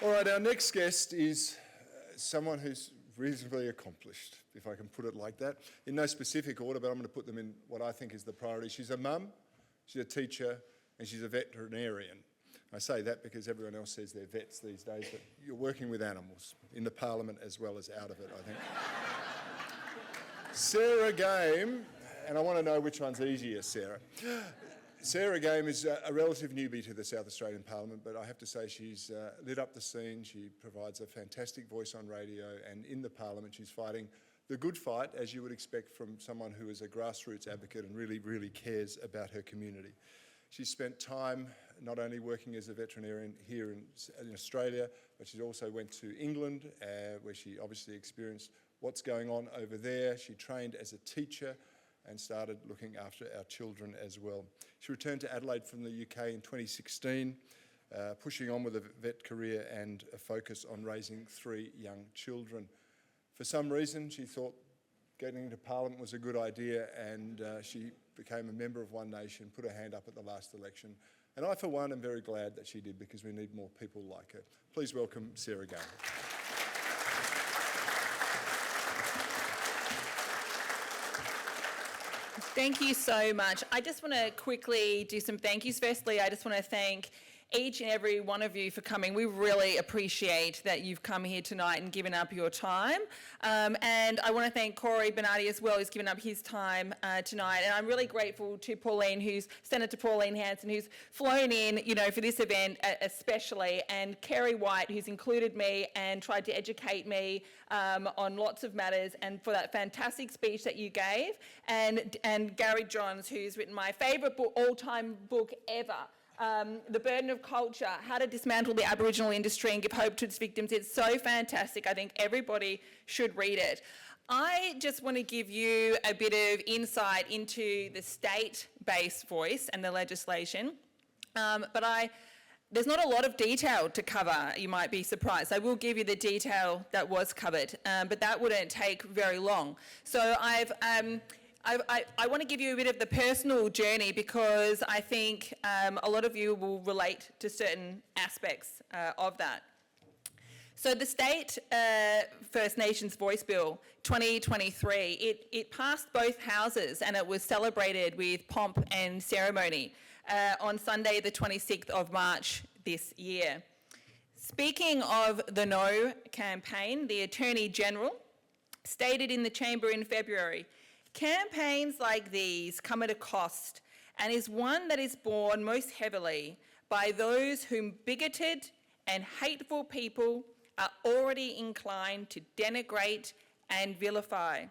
All right, our next guest is someone who's reasonably accomplished, if I can put it like that. In no specific order, but I'm going to put them in what I think is the priority. She's a mum, she's a teacher, and she's a veterinarian. I say that because everyone else says they're vets these days, but you're working with animals, in the parliament as well as out of it, I think. Sarah Game, and I want to know which one's easier, Sarah. Sarah Game is a relative newbie to the South Australian Parliament, but I have to say she's lit up the scene. She provides a fantastic voice on radio, and in the Parliament she's fighting the good fight, as you would expect from someone who is a grassroots advocate and really, really cares about her community. She's spent time not only working as a veterinarian here in Australia, but she also went to England, where she obviously experienced what's going on over there. She trained as a teacher and started looking after our children as well. She returned to Adelaide from the UK in 2016, pushing on with a vet career and a focus on raising 3 young children. For some reason, she thought getting into Parliament was a good idea, and she became a member of One Nation, put her hand up at the last election. And I, for one, am very glad that she did, because we need more people like her. Please welcome Sarah Game. Thank you so much. I just want to quickly do some thank yous. Firstly, I just want to thank each and every one of you for coming. We really appreciate that you've come here tonight and given up your time. And I want to thank Cory Bernardi as well, who's given up his time tonight. And I'm really grateful to Senator Pauline Hanson, who's flown in, for this event especially, and Kerry White, who's included me and tried to educate me on lots of matters, and for that fantastic speech that you gave, and Gary Johns, who's written my favourite all-time book ever, The Burden of Culture, How to Dismantle the Aboriginal Industry and Give Hope to its Victims. It's so fantastic. I think everybody should read it. I just want to give you a bit of insight into the state-based voice and the legislation, but there's not a lot of detail to cover. You might be surprised. I will give you the detail that was covered, but that wouldn't take very long. So I want to give you a bit of the personal journey, because I think a lot of you will relate to certain aspects of that. So the State First Nations Voice Bill 2023, it passed both houses, and it was celebrated with pomp and ceremony on Sunday the 26th of March this year. Speaking of the No campaign, the Attorney General stated in the Chamber in February, "Campaigns like these come at a cost, and is one that is borne most heavily by those whom bigoted and hateful people are already inclined to denigrate and vilify."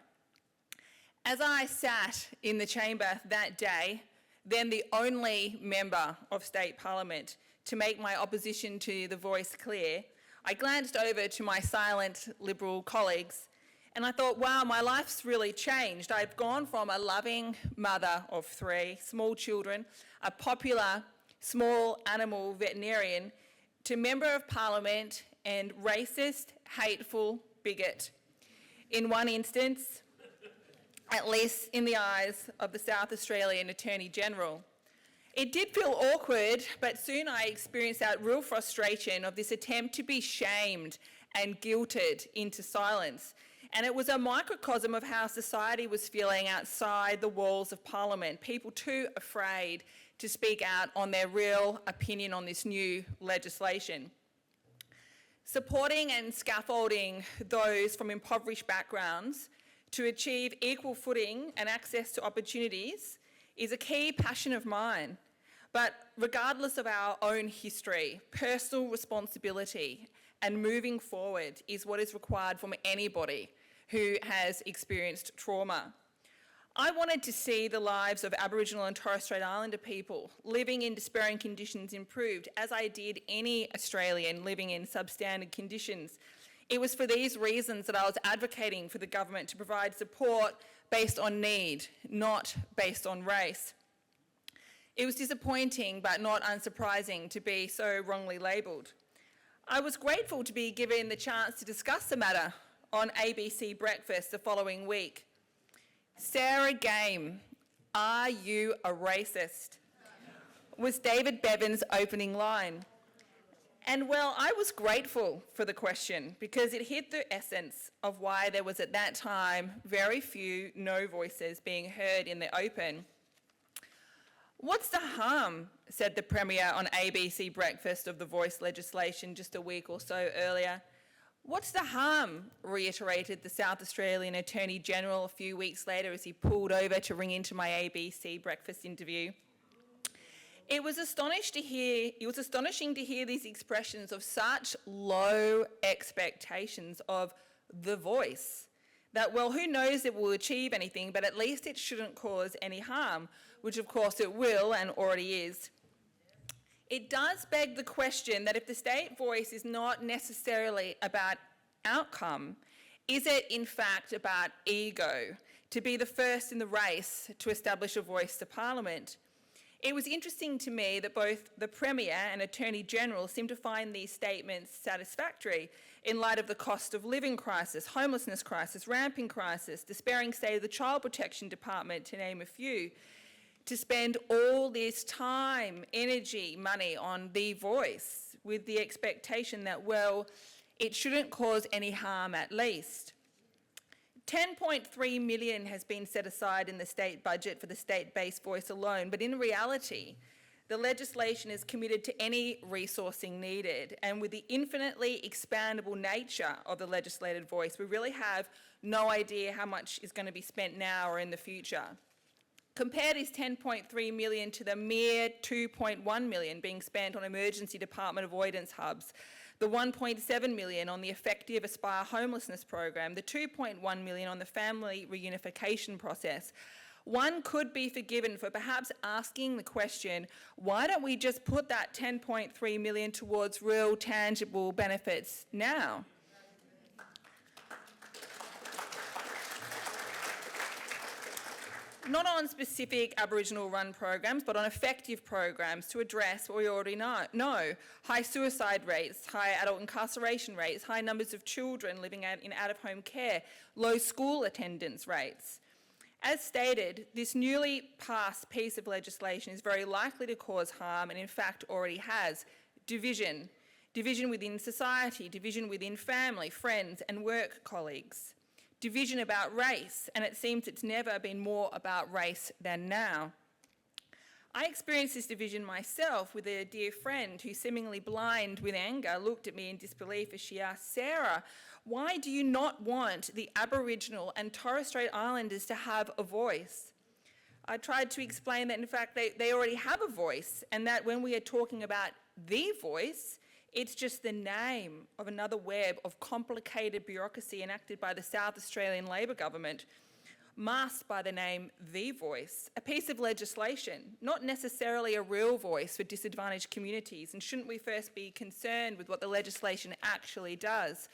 As I sat in the chamber that day, then the only member of State Parliament to make my opposition to the voice clear, I glanced over to my silent Liberal colleagues, and I thought, wow, my life's really changed. I've gone from a loving mother of 3 small children, a popular small animal veterinarian, to Member of Parliament and racist, hateful bigot. In one instance, at least in the eyes of the South Australian Attorney General. It did feel awkward, but soon I experienced that real frustration of this attempt to be shamed and guilted into silence. And it was a microcosm of how society was feeling outside the walls of Parliament, people too afraid to speak out on their real opinion on this new legislation. Supporting and scaffolding those from impoverished backgrounds to achieve equal footing and access to opportunities is a key passion of mine. But regardless of our own history, personal responsibility and moving forward is what is required from anybody who has experienced trauma. I wanted to see the lives of Aboriginal and Torres Strait Islander people living in despairing conditions improved, as I did any Australian living in substandard conditions. It was for these reasons that I was advocating for the government to provide support based on need, not based on race. It was disappointing, but not unsurprising, to be so wrongly labelled. I was grateful to be given the chance to discuss the matter on ABC Breakfast the following week. "Sarah Game, are you a racist?" was David Bevan's opening line. And well, I was grateful for the question because it hit the essence of why there was at that time very few no voices being heard in the open. What's the harm, said the Premier on ABC Breakfast, of the voice legislation just a week or so earlier. What's the harm, reiterated the South Australian Attorney General a few weeks later as he pulled over to ring into my ABC Breakfast interview. It was astonishing to hear these expressions of such low expectations of the voice, that, well, who knows it will achieve anything, but at least it shouldn't cause any harm, which of course it will and already is. It does beg the question that if the state voice is not necessarily about outcome, is it in fact about ego, to be the first in the race to establish a voice to Parliament? It was interesting to me that both the Premier and Attorney General seem to find these statements satisfactory in light of the cost of living crisis, homelessness crisis, ramping crisis, despairing state of the Child Protection Department, to name a few. To spend all this time, energy, money on the voice with the expectation that, well, it shouldn't cause any harm at least. 10.3 million has been set aside in the state budget for the state-based voice alone, but in reality, the legislation is committed to any resourcing needed, and with the infinitely expandable nature of the legislated voice, we really have no idea how much is going to be spent now or in the future. Compare this 10.3 million to the mere 2.1 million being spent on emergency department avoidance hubs, the 1.7 million on the effective Aspire homelessness program, the 2.1 million on the family reunification process. One could be forgiven for perhaps asking the question, why don't we just put that 10.3 million towards real tangible benefits now? Not on specific Aboriginal-run programs, but on effective programs to address what we already know. High suicide rates, high adult incarceration rates, high numbers of children living in out-of-home care, low school attendance rates. As stated, this newly passed piece of legislation is very likely to cause harm, and in fact already has. Division within society, division within family, friends and work colleagues. Division about race, and it seems it's never been more about race than now. I experienced this division myself with a dear friend who, seemingly blind with anger, looked at me in disbelief as she asked, Sarah, why do you not want the Aboriginal and Torres Strait Islanders to have a voice? I tried to explain that in fact they already have a voice, and that when we are talking about the voice, it's just the name of another web of complicated bureaucracy enacted by the South Australian Labor government, masked by the name The Voice, a piece of legislation, not necessarily a real voice for disadvantaged communities, and shouldn't we first be concerned with what the legislation actually does?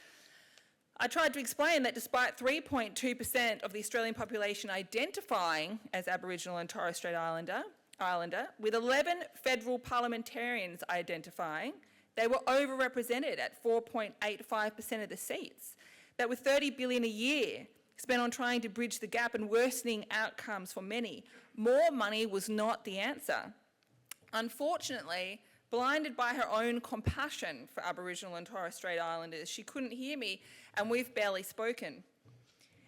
I tried to explain that despite 3.2% of the Australian population identifying as Aboriginal and Torres Strait Islander, with 11 federal parliamentarians identifying, they were overrepresented at 4.85% of the seats. That with $30 billion a year spent on trying to bridge the gap and worsening outcomes for many, more money was not the answer. Unfortunately, blinded by her own compassion for Aboriginal and Torres Strait Islanders, she couldn't hear me, and we've barely spoken.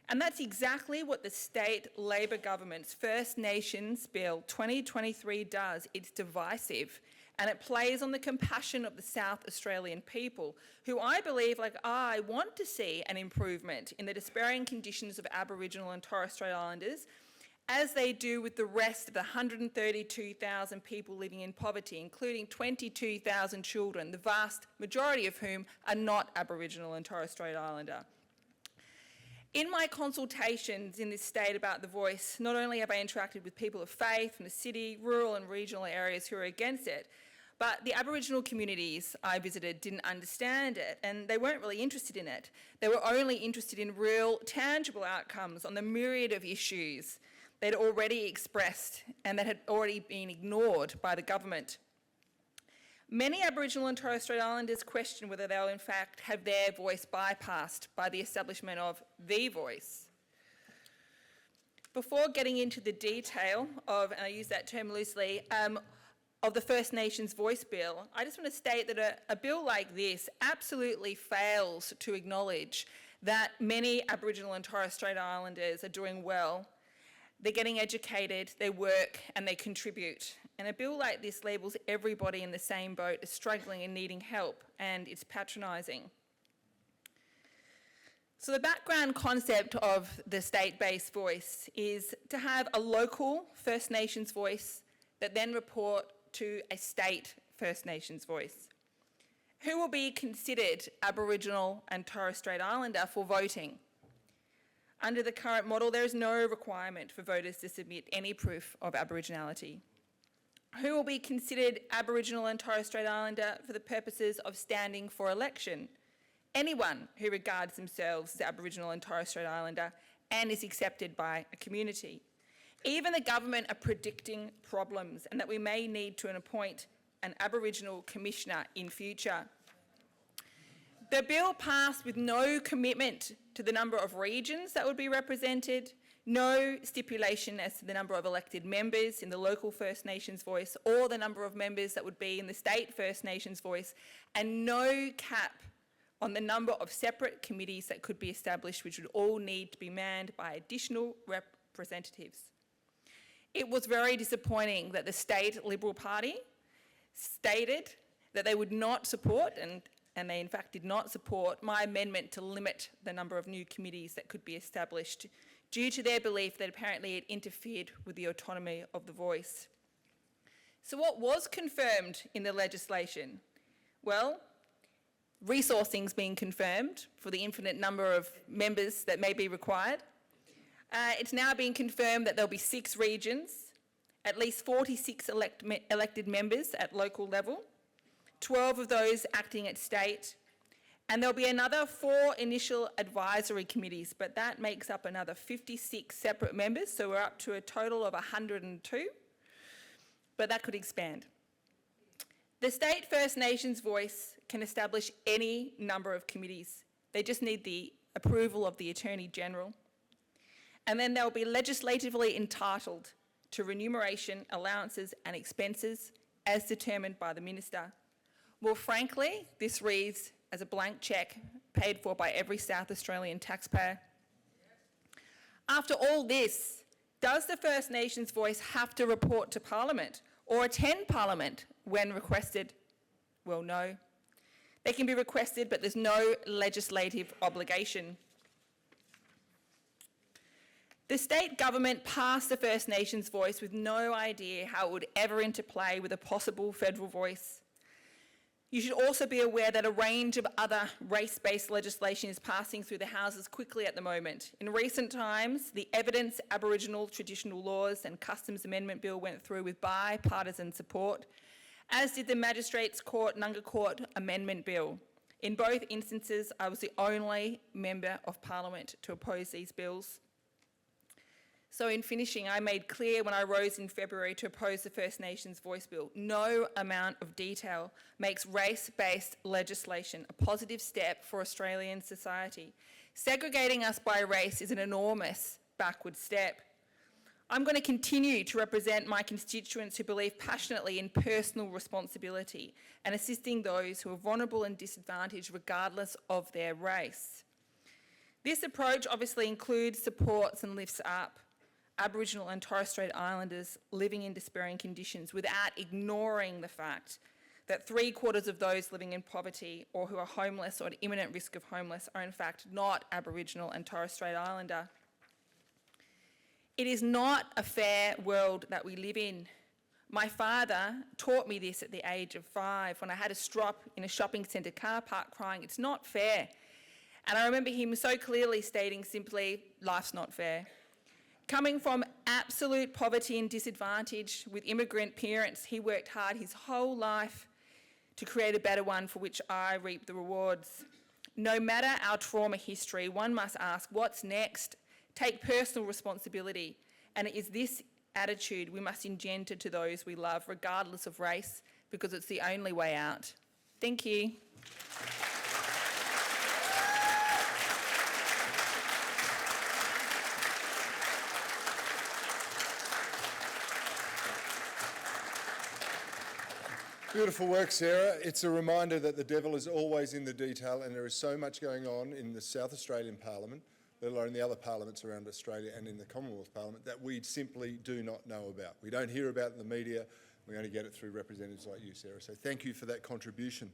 And that's exactly what the state Labor government's First Nations Bill 2023 does. It's divisive, and it plays on the compassion of the South Australian people, who I believe, like I, want to see an improvement in the despairing conditions of Aboriginal and Torres Strait Islanders, as they do with the rest of the 132,000 people living in poverty, including 22,000 children, the vast majority of whom are not Aboriginal and Torres Strait Islander. In my consultations in this state about the voice, not only have I interacted with people of faith from the city, rural and regional areas who are against it, but the Aboriginal communities I visited didn't understand it, and they weren't really interested in it. They were only interested in real, tangible outcomes on the myriad of issues they'd already expressed and that had already been ignored by the government. Many Aboriginal and Torres Strait Islanders question whether they'll in fact have their voice bypassed by the establishment of The Voice. Before getting into the detail of, and I use that term loosely, of the First Nations Voice Bill, I just want to state that a bill like this absolutely fails to acknowledge that many Aboriginal and Torres Strait Islanders are doing well. They're getting educated, they work and they contribute. And a bill like this labels everybody in the same boat as struggling and needing help, and it's patronising. So the background concept of the state-based voice is to have a local First Nations voice that then report to a state First Nations voice, who will be considered Aboriginal and Torres Strait Islander for voting. Under the current model, there is no requirement for voters to submit any proof of Aboriginality. Who will be considered Aboriginal and Torres Strait Islander for the purposes of standing for election? Anyone who regards themselves as Aboriginal and Torres Strait Islander and is accepted by a community. Even the government are predicting problems and that we may need to appoint an Aboriginal Commissioner in future. The bill passed with no commitment to the number of regions that would be represented, no stipulation as to the number of elected members in the local First Nations voice or the number of members that would be in the state First Nations voice, and no cap on the number of separate committees that could be established, which would all need to be manned by additional representatives. It was very disappointing that the State Liberal Party stated that they would not support, and they in fact did not support, my amendment to limit the number of new committees that could be established due to their belief that apparently it interfered with the autonomy of the voice. So what was confirmed in the legislation? Well, resourcing's been confirmed for the infinite number of members that may be required. It's now been confirmed that there'll be 6 regions, at least 46 elected members at local level, 12 of those acting at state, and there'll be another 4 initial advisory committees, but that makes up another 56 separate members, so we're up to a total of 102, but that could expand. The state First Nations voice can establish any number of committees. They just need the approval of the Attorney General. And then they'll be legislatively entitled to remuneration, allowances and expenses as determined by the Minister. Well, frankly, this reads as a blank cheque paid for by every South Australian taxpayer. After all this, does the First Nations voice have to report to Parliament or attend Parliament when requested? Well, no. They can be requested, but there's no legislative obligation. The state government passed the First Nations voice with no idea how it would ever interplay with a possible federal voice. You should also be aware that a range of other race-based legislation is passing through the Houses quickly at the moment. In recent times, the Evidence Aboriginal Traditional Laws and Customs Amendment Bill went through with bipartisan support, as did the Magistrates Court Nunga Court Amendment Bill. In both instances, I was the only member of Parliament to oppose these bills. So in finishing, I made clear when I rose in February to oppose the First Nations Voice Bill, no amount of detail makes race-based legislation a positive step for Australian society. Segregating us by race is an enormous backward step. I'm going to continue to represent my constituents who believe passionately in personal responsibility and assisting those who are vulnerable and disadvantaged regardless of their race. This approach obviously includes, supports and lifts up Aboriginal and Torres Strait Islanders living in despairing conditions without ignoring the fact that 3/4 of those living in poverty or who are homeless or at imminent risk of homeless are in fact not Aboriginal and Torres Strait Islander. It is not a fair world that we live in. My father taught me this at the age of 5 when I had a strop in a shopping centre car park crying, "It's not fair." And I remember him so clearly stating simply, "Life's not fair." Coming from absolute poverty and disadvantage with immigrant parents, he worked hard his whole life to create a better one for which I reap the rewards. No matter our trauma history, one must ask, what's next? Take personal responsibility. And it is this attitude we must engender to those we love, regardless of race, because it's the only way out. Thank you. Beautiful work, Sarah. It's a reminder that the devil is always in the detail, and there is so much going on in the South Australian Parliament, let alone the other parliaments around Australia and in the Commonwealth Parliament, that we simply do not know about. We don't hear about it in the media. We only get it through representatives like you, Sarah. So thank you for that contribution.